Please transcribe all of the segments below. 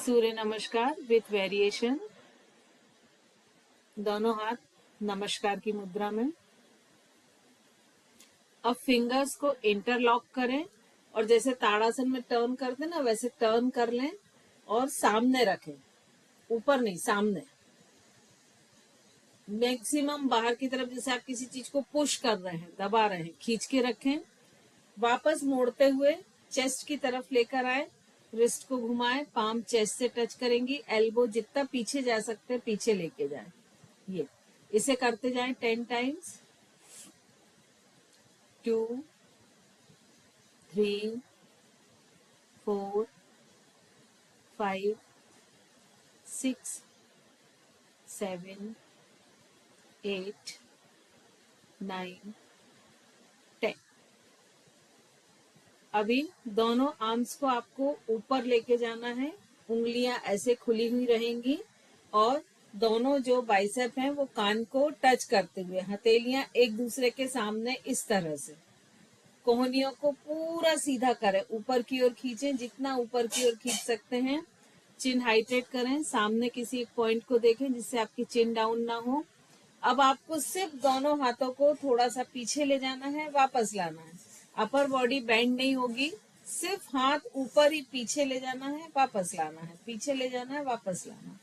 सूर्य नमस्कार with variation. दोनों हाथ नमस्कार की मुद्रा में। अब फिंगर्स को इंटरलॉक करें और जैसे ताड़ासन में टर्न करते ना वैसे टर्न कर लें और सामने रखें, ऊपर नहीं सामने। मैक्सिमम बाहर की तरफ, जैसे आप किसी चीज को पुश कर रहे हैं, दबा रहे हैं, खींच के रखें। वापस मोड़ते हुए चेस्ट की तरफ लेकर आए, रिस्ट को घुमाएं, पाम चेस्ट से टच करेंगी, एल्बो जितना पीछे जा सकते हैं पीछे लेके जाएं। ये इसे करते जाएं 10 टाइम्स। 2 3 4 5 6 7 8 9 10। अभी दोनों आर्म्स को आपको ऊपर लेके जाना है, उंगलियां ऐसे खुली हुई रहेंगी और दोनों जो बाइसेप हैं वो कान को टच करते हुए, हथेलियां एक दूसरे के सामने इस तरह से। कोहनियों को पूरा सीधा करें, ऊपर की ओर खींचें, जितना ऊपर की ओर खींच सकते हैं। चिन हाइड्रेट करें, सामने किसी एक पॉइंट को देखें जिससे आपकी चिन डाउन ना हो। अब आपको सिर्फ दोनों हाथों को थोड़ा सा पीछे ले जाना है, वापस लाना है। अपर बॉडी बेंड नहीं होगी, सिर्फ हाथ ऊपर ही पीछे ले जाना है, वापस लाना है, पीछे ले जाना है, वापस लाना है।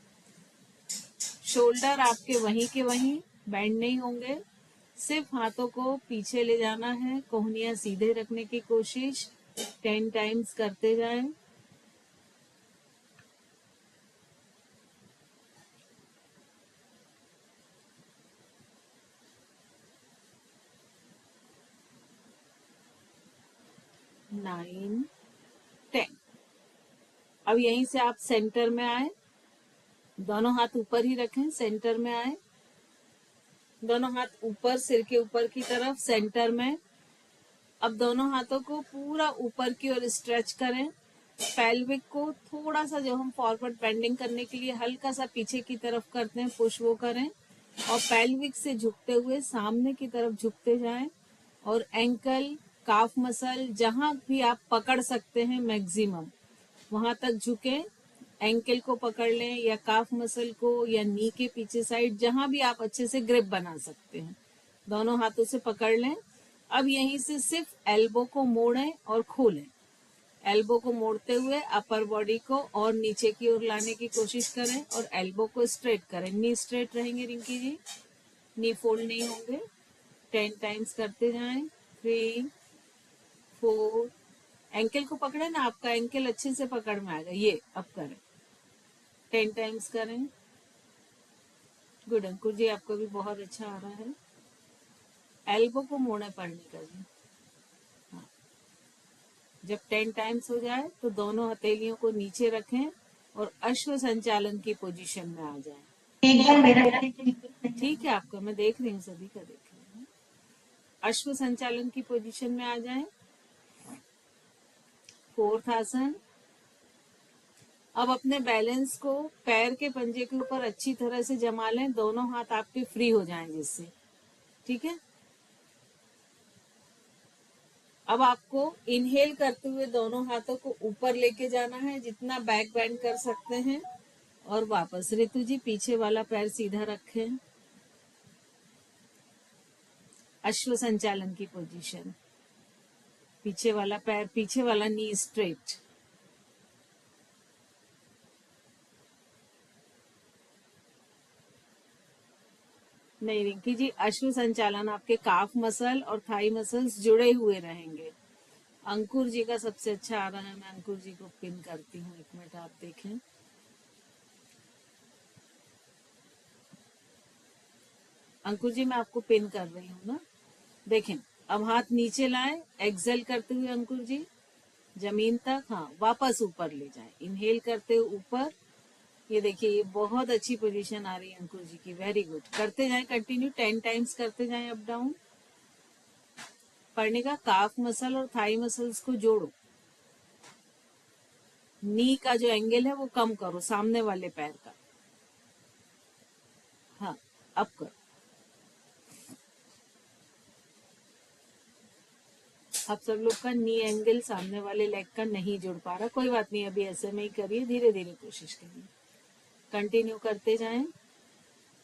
शोल्डर आपके वहीं के वहीं बेंड नहीं होंगे, सिर्फ हाथों को पीछे ले जाना है, कोहनियां सीधे रखने की कोशिश 10 टाइम्स करते जाएं। नाइन 10। अब यहीं से आप सेंटर में आए, दोनों हाथ ऊपर ही रखें, सेंटर में आए, दोनों हाथ ऊपर, सिर के ऊपर की तरफ, सेंटर में। अब दोनों हाथों को पूरा ऊपर की ओर स्ट्रेच करें, पेल्विक को थोड़ा सा, जो हम फॉरवर्ड बेंडिंग करने के लिए हल्का सा पीछे की तरफ करते हैं, पुश वो करें और पेल्विक से झुकते हुए सामने की तरफ झुकते जाएं और एंकल, काफ मसल जहां भी आप पकड़ सकते हैं मैक्सिमम वहां तक झुकें। एंकल को पकड़ लें या काफ मसल को या नी के पीछे साइड, जहां भी आप अच्छे से ग्रिप बना सकते हैं, दोनों हाथों से पकड़ लें। अब यहीं से सिर्फ एल्बो को मोड़ें और खोलें। एल्बो को मोड़ते हुए अपर बॉडी को और नीचे की ओर लाने की कोशिश करें और एल्बो को स्ट्रेट करें। नी स्ट्रेट रहेंगे रिंकी जी, नी फोल्ड नहीं होंगे। 10 टाइम्स करते जाएं। 3 4, एंकल को पकड़े ना, आपका एंकल अच्छे से पकड़ में आएगा। ये अब करें, 10 टाइम्स करें। गुड अंकुर जी, आपको भी बहुत अच्छा आ रहा है। एल्बो को मोड़े पड़ने का जी। हाँ, जब 10 टाइम्स हो जाए तो दोनों हथेलियों को नीचे रखें और अश्व संचालन की पोजीशन में आ जाएं। एक बार मेरा ठीक है आपका, मैं देख रही हूँ, सभी का देख रही हूँ। अश्व संचालन की पोजीशन में आ जाएं। 4th आसन। अब अपने बैलेंस को पैर के पंजे के ऊपर अच्छी तरह से जमा लें, दोनों हाथ आपके फ्री हो जाएं जिससे। ठीक है, अब आपको इनहेल करते हुए दोनों हाथों को ऊपर लेके जाना है, जितना बैक बेंड कर सकते हैं, और वापस। ऋतु जी पीछे वाला पैर सीधा रखें, अश्व संचालन की पोजीशन। पीछे वाला पैर, पीछे वाला नी स्ट्रेट। नहीं रिंकी जी, अश्व संचालन आपके काफ मसल और थाई मसल्स जुड़े हुए रहेंगे। अंकुर जी का सबसे अच्छा आ रहा है, मैं अंकुर जी को पिन करती हूँ, 1 मिनट आप देखें। अंकुर जी मैं आपको पिन कर रही हूँ ना, देखें। अब हाथ नीचे लाएं, एक्सेल करते हुए अंकुर जी जमीन तक, हाँ, वापस ऊपर ले जाएं, इनहेल करते हुए ऊपर। ये देखिए, ये बहुत अच्छी पोजीशन आ रही है अंकुर जी की, वेरी गुड। करते जाएं, कंटिन्यू 10 टाइम्स करते जाएं अप डाउन। पढ़ने का काफ मसल और थाई मसल्स को जोड़ो, नी का जो एंगल है वो कम करो, सामने वाले पैर का। हाँ, अप करो। अब सब लोग का नी एंगल सामने वाले लेग का नहीं जुड़ पा रहा, कोई बात नहीं, अभी ऐसे में ही करिए, धीरे धीरे कोशिश करिए। कंटिन्यू करते जाएं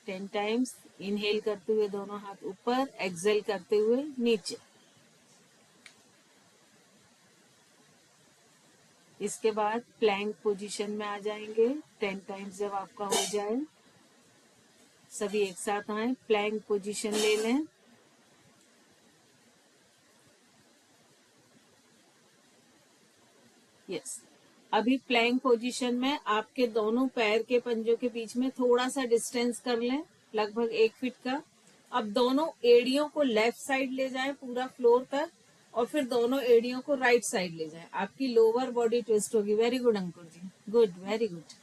10 टाइम्स। इनहेल करते हुए दोनों हाथ ऊपर, एक्सहेल करते हुए नीचे। इसके बाद प्लैंक पोजीशन में आ जाएंगे 10 टाइम्स। जब आपका हो जाए सभी एक साथ आए, प्लैंक पोजीशन ले लें। यस, अभी प्लैंक पोजीशन में आपके दोनों पैर के पंजों के बीच में थोड़ा सा डिस्टेंस कर लें, लगभग 1 फीट का। अब दोनों एड़ियों को लेफ्ट साइड ले जाएं पूरा फ्लोर तक, और फिर दोनों एड़ियों को राइट साइड ले जाएं। आपकी लोअर बॉडी ट्विस्ट होगी। वेरी गुड अंकुर जी, गुड, वेरी गुड।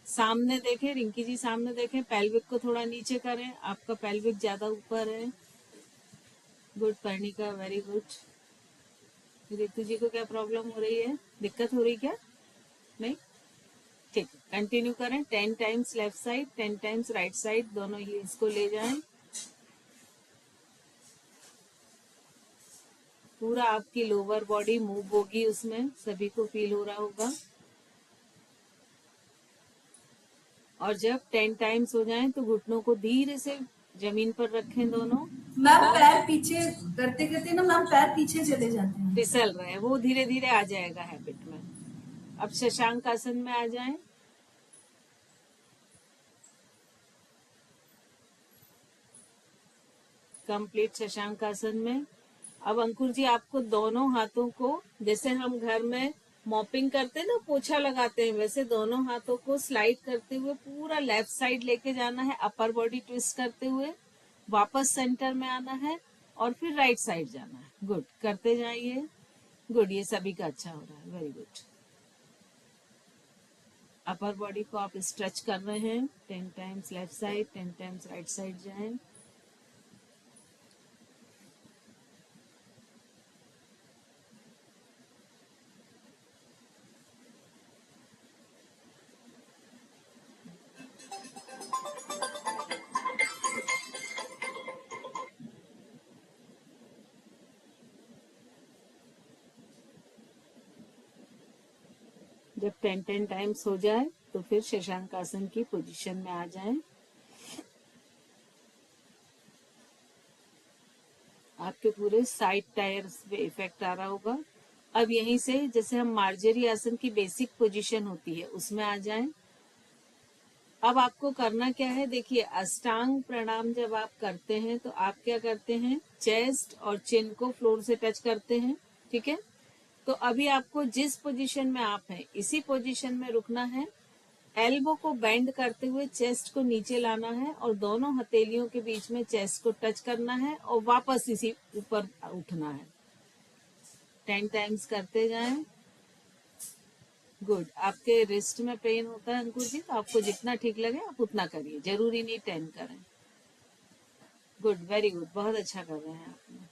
सामने देखें, रिंकी जी सामने देखें, पेल्विक को थोड़ा नीचे करें, आपका पेल्विक ज्यादा ऊपर है। Good कर्णिका, very good. रितु जी को क्या प्रॉब्लम हो रही है, दिक्कत हो रही क्या? नहीं, ठीक है, कंटिन्यू करें 10 times left side, 10 times right side, दोनों हील्स को ले जाएं। पूरा आपकी लोअर बॉडी मूव होगी, उसमें सभी को फील हो रहा होगा। और जब 10 टाइम्स हो जाएं तो घुटनों को धीरे से जमीन पर रखें दोनों। मैम पैर पीछे करते करते ना मैम पैर पीछे चले जाते हैं, फिसल रहे हैं, वो धीरे धीरे आ जाएगा हैबिट में। अब शशांक आसन में आ जाएं। कंप्लीट शशांक आसन में। अब अंकुर जी आपको दोनों हाथों को, जैसे हम घर में मॉपिंग करते हैं ना, पोछा लगाते हैं, वैसे दोनों हाथों को स्लाइड करते हुए पूरा लेफ्ट साइड लेके जाना है, अपर बॉडी ट्विस्ट करते हुए वापस सेंटर में आना है, और फिर राइट साइड जाना है। गुड, करते जाइए। गुड, ये सभी का अच्छा हो रहा है, वेरी गुड। अपर बॉडी को आप स्ट्रेच कर रहे हैं 10 times left side, 10 times right side जाएं। जब 10 टाइम्स हो जाए तो फिर शशांक आसन की पोजीशन में आ जाएं। आपके पूरे साइड टायर्स पे इफेक्ट आ रहा होगा। अब यहीं से जैसे हम मार्जरी आसन की बेसिक पोजीशन होती है उसमें आ जाएं। अब आपको करना क्या है, देखिए अष्टांग प्रणाम जब आप करते हैं तो आप क्या करते हैं, चेस्ट और चिन को फ्लोर से टच करते हैं, ठीक है। तो अभी आपको जिस पोजीशन में आप हैं इसी पोजीशन में रुकना है। एल्बो को बेंड करते हुए चेस्ट को नीचे लाना है और दोनों हथेलियों के बीच में चेस्ट को टच करना है और वापस इसी ऊपर उठना है। 10 टाइम्स करते जाएं। गुड, आपके रिस्ट में पेन होता है अंकुर जी, तो आपको जितना ठीक लगे आप उतना करिए, जरूरी नहीं 10 करें। गुड, वेरी गुड, बहुत अच्छा कर रहे हैं आप।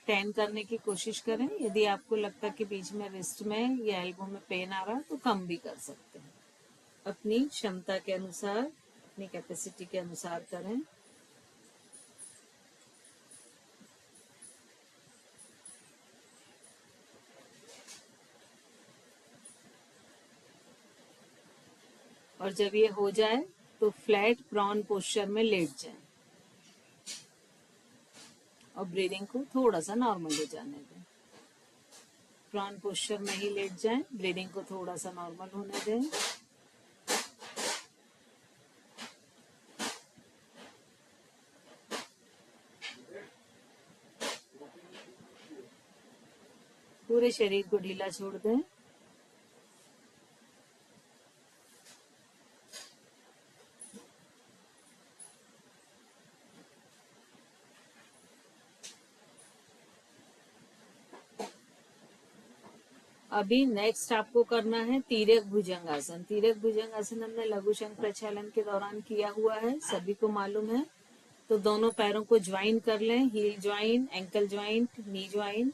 10 करने की कोशिश करें। यदि आपको लगता है कि बीच में रिस्ट में या एल्बो में पेन आ रहा है तो कम भी कर सकते हैं। अपनी क्षमता के अनुसार, अपनी कैपेसिटी के अनुसार करें। और जब ये हो जाए तो फ्लैट प्रॉन पोस्चर में लेट जाएं और ब्रीदिंग को थोड़ा सा नॉर्मल हो जाने दें। प्रॉन पोस्चर में ही लेट जाएं, ब्रीदिंग को थोड़ा सा नॉर्मल होने दें। पूरे शरीर को ढीला छोड़ दें। अभी नेक्स्ट आपको करना है तिर्यक भुजंगासन। तिर्यक भुजंगासन हमने लघु शंख प्रक्षालन के दौरान किया हुआ है, सभी को मालूम है। तो दोनों पैरों को ज्वाइन कर लें, हील ज्वाइन, एंकल ज्वाइंट, नी ज्वाइन,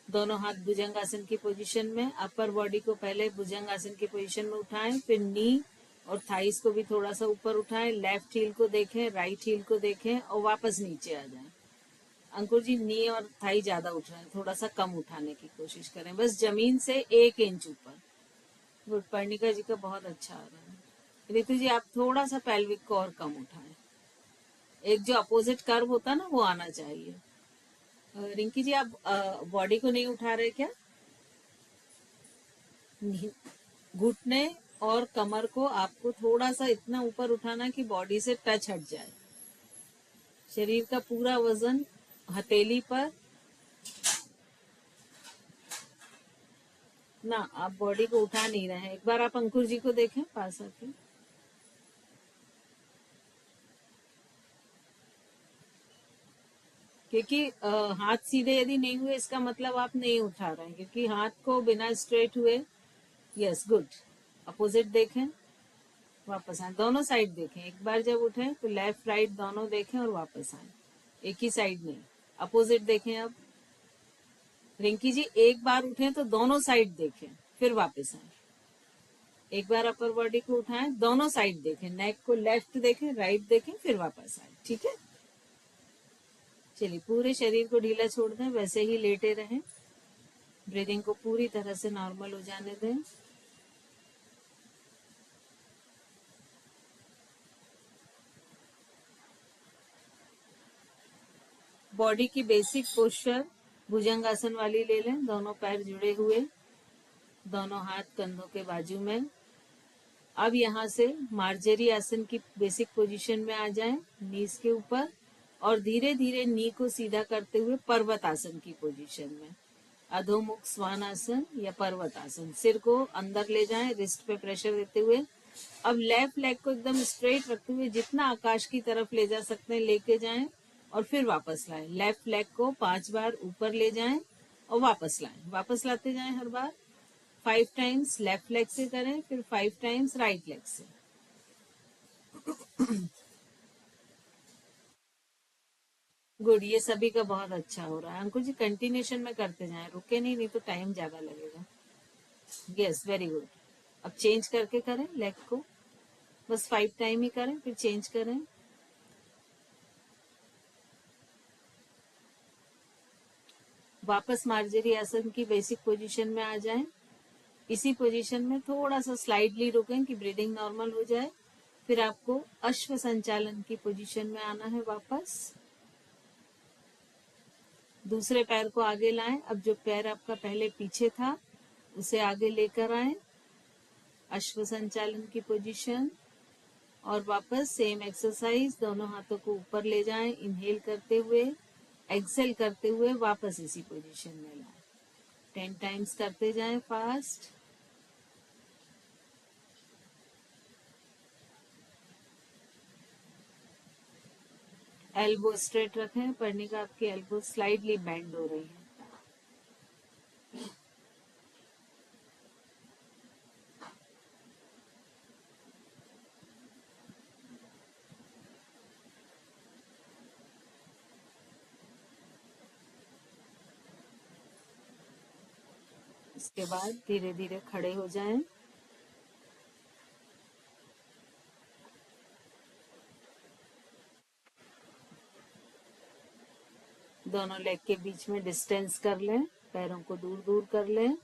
दोनों हाथ भुजंगासन की पोजीशन में। अपर बॉडी को पहले भुजंगासन की पोजीशन में उठाएं, फिर नी और थाइस को भी थोड़ा सा ऊपर उठाएं, लेफ्ट हील को देखें, राइट हील को देखें और वापस नीचे आ जाएं। अंकुर जी नी और थाई ज्यादा उठ रहे हैं, थोड़ा सा कम उठाने की कोशिश करें, बस जमीन से 1 इंच ऊपर। गुड, पर्णिका जी का बहुत अच्छा आ रहा है। रितु जी आप थोड़ा सा पेल्विक को और कम उठाएं, एक जो अपोजिट कर्व होता है ना वो आना चाहिए। रिंकी जी आप बॉडी को नहीं उठा रहे क्या? घुटने और कमर को आपको थोड़ा सा इतना ऊपर उठाना कि बॉडी से टच हट जाए, शरीर का पूरा वजन हथेली पर ना। आप बॉडी को उठा नहीं रहे हैं। एक बार आप अंकुर जी को देखें पास आके। क्योंकि हाथ सीधे यदि नहीं हुए इसका मतलब आप नहीं उठा रहे हैं, क्योंकि हाथ को बिना स्ट्रेट हुए। यस गुड, अपोजिट देखें, वापस आए, दोनों साइड देखें। एक बार जब उठे तो लेफ्ट राइट दोनों देखें और वापस आए, एक ही साइड नहीं, अपोजिट देखें। अब रिंकी जी एक बार उठे तो दोनों साइड देखें फिर वापस आए। एक बार अपर बॉडी को उठाएं, दोनों साइड देखें, नेक को लेफ्ट देखें, राइट देखें, फिर वापस आए। ठीक है, चलिए पूरे शरीर को ढीला छोड़ दें, वैसे ही लेटे रहें, ब्रीदिंग को पूरी तरह से नॉर्मल हो जाने दें। बॉडी की बेसिक पोस्चर भुजंगासन वाली ले लें, दोनों पैर जुड़े हुए, दोनों हाथ कंधों के बाजू में। अब यहाँ से मार्जरी आसन की बेसिक पोजीशन में आ जाएं, नीज के ऊपर, और धीरे धीरे नी को सीधा करते हुए पर्वत आसन की पोजीशन में, अधोमुख स्वान आसन या पर्वत आसन। सिर को अंदर ले जाएं, रिस्ट पे प्रेशर देते हुए। अब लेफ्ट लेग को एकदम स्ट्रेट रखते हुए जितना आकाश की तरफ ले जा सकते हैं लेके जाएं और फिर वापस लाएं। लेफ्ट लेग को 5 बार ऊपर ले जाएं और वापस लाएं, वापस लाते जाएं हर बार। 5 टाइम्स लेफ्ट लेग से करें, फिर 5 टाइम्स राइट लेग से। गुड, ये सभी का बहुत अच्छा हो रहा है। अंकुर जी कंटिन्यूशन में करते जाएं, रुके नहीं तो टाइम ज्यादा लगेगा। Yes very good. अब चेंज करके करें लेग को, बस 5 टाइम ही करें फिर चेंज करें। वापस मार्जरी आसन की बेसिक पोजीशन में आ जाएं। इसी पोजीशन में थोड़ा सा स्लाइडली रुकें कि ब्रीदिंग नॉर्मल हो जाए। फिर आपको अश्व संचालन की पोजीशन में आना है वापस। दूसरे पैर को आगे लाएं। अब जो पैर आपका पहले पीछे था उसे आगे लेकर आएं, अश्व संचालन की पोजीशन, और वापस सेम एक्सरसाइज, दोनों हाथों को ऊपर ले जाएं, इनहेल करते हुए, एक्सेल करते हुए वापस इसी पोजीशन में लाएं। 10 टाइम्स करते जाएं फास्ट। एल्बो स्ट्रेट रखें, पर्णिका आपकी एल्बो स्लाइडली बेंड हो रही है। इसके बाद धीरे धीरे खड़े हो जाएं। दोनों लेग के बीच में डिस्टेंस कर लें, पैरों को दूर दूर कर लें।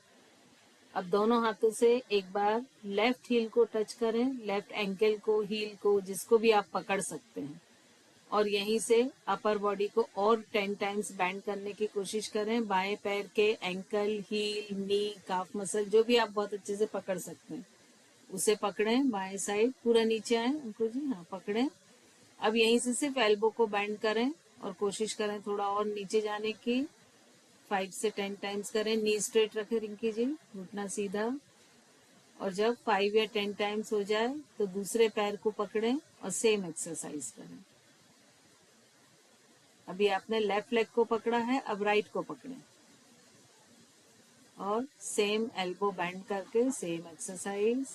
अब दोनों हाथों से एक बार लेफ्ट हील को टच करें, लेफ्ट एंकल को, हील को, जिसको भी आप पकड़ सकते हैं, और यहीं से अपर बॉडी को और 10 टाइम्स बैंड करने की कोशिश करें। बाएं पैर के एंकल, हील, नी, काफ मसल, जो भी आप बहुत अच्छे से पकड़ सकते हैं उसे पकड़ें। बाएं साइड पूरा नीचे आए अंकुर जी, हाँ पकड़ें। अब यहीं से सिर्फ एल्बो को बैंड करें और कोशिश करें थोड़ा और नीचे जाने की। 5 से 10 टाइम्स करें। नी स्ट्रेट रखें रिंकी जी, घुटना सीधा, और जब 5 या 10 टाइम्स हो जाए तो दूसरे पैर को पकड़ें और सेम एक्सरसाइज करें। अभी आपने लेफ्ट लेग को पकड़ा है, अब राइट को पकड़ें और सेम एल्बो बैंड करके सेम एक्सरसाइज।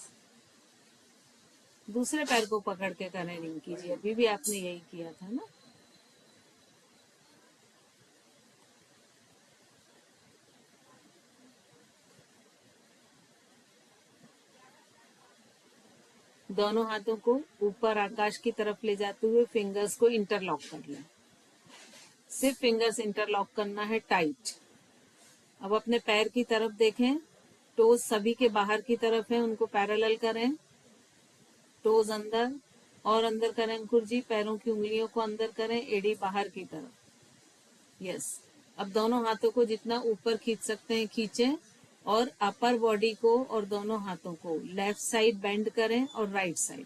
दूसरे पैर को पकड़ के करें रिंकी जी, अभी भी आपने यही किया था ना। दोनों हाथों को ऊपर आकाश की तरफ ले जाते हुए फिंगर्स को इंटरलॉक कर लें। सिर्फ फिंगर्स इंटरलॉक करना है टाइट। अब अपने पैर की तरफ देखें, टोज सभी के बाहर की तरफ है, उनको पैरेलल करें। टोज अंदर और अंदर करें अंकुर जी, पैरों की उंगलियों को अंदर करें, एड़ी बाहर की तरफ। यस। अब दोनों हाथों को जितना ऊपर खींच सकते हैं खींचें और अपर बॉडी को और दोनों हाथों को लेफ्ट साइड बेंड करें और right side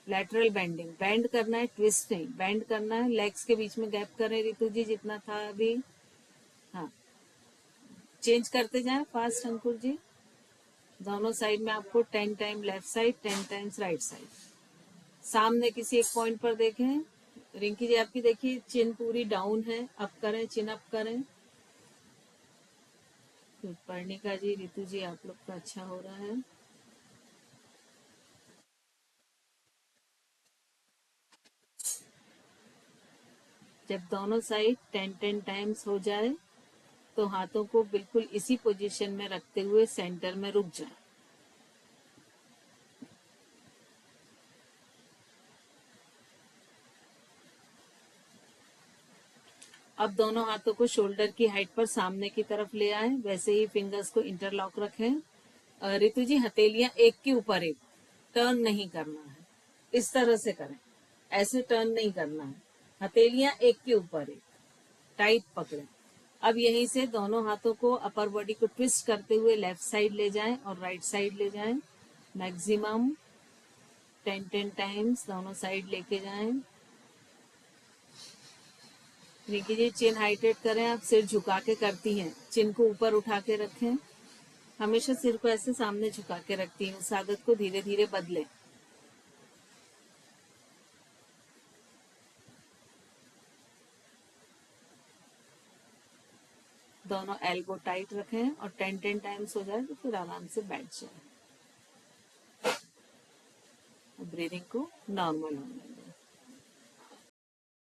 lateral bending. Bend करना है, ट्विस्ट नहीं, बेंड करना है। लेग्स के बीच में गैप करें रितु जी जितना था अभी। हाँ, चेंज करते जाएं फास्ट अंकुर जी। दोनों साइड में आपको 10 time left side, 10 times right side. सामने किसी एक पॉइंट पर देखें। रिंकी जी आपकी देखिए चिन पूरी डाउन है, अप करें, चिन अप करें। पर्णिका जी, रितु जी आप लोग का अच्छा हो रहा है। जब दोनों साइड 10-10 टाइम्स हो जाए तो हाथों को बिल्कुल इसी पोजीशन में रखते हुए सेंटर में रुक जाए। अब दोनों हाथों को शोल्डर की हाइट पर सामने की तरफ ले आए, वैसे ही फिंगर्स को इंटरलॉक रखें। रितु जी हथेलियां एक के ऊपर एक, टर्न नहीं करना है, इस तरह से करें, ऐसे टर्न नहीं करना है। हथेलियां एक के ऊपर एक, टाइट पकड़ें। अब यहीं से दोनों हाथों को अपर बॉडी को ट्विस्ट करते हुए लेफ्ट साइड ले जाएं और राइट साइड ले जाएं। मैक्सिमम 10-10 टाइम्स दोनों साइड लेके जाएं। निकी जी चिन हाइटेड करें, आप सिर झुका के करती हैं, चिन को ऊपर उठा के रखें। हमेशा सिर को ऐसे सामने झुका के रखती हूँ, उस आदत को धीरे धीरे बदलें। दोनों एल्बो टाइट रखें और 10-10 टाइम्स हो जाए तो फिर आराम से बैठ जाए। ब्रीदिंग को नॉर्मल होने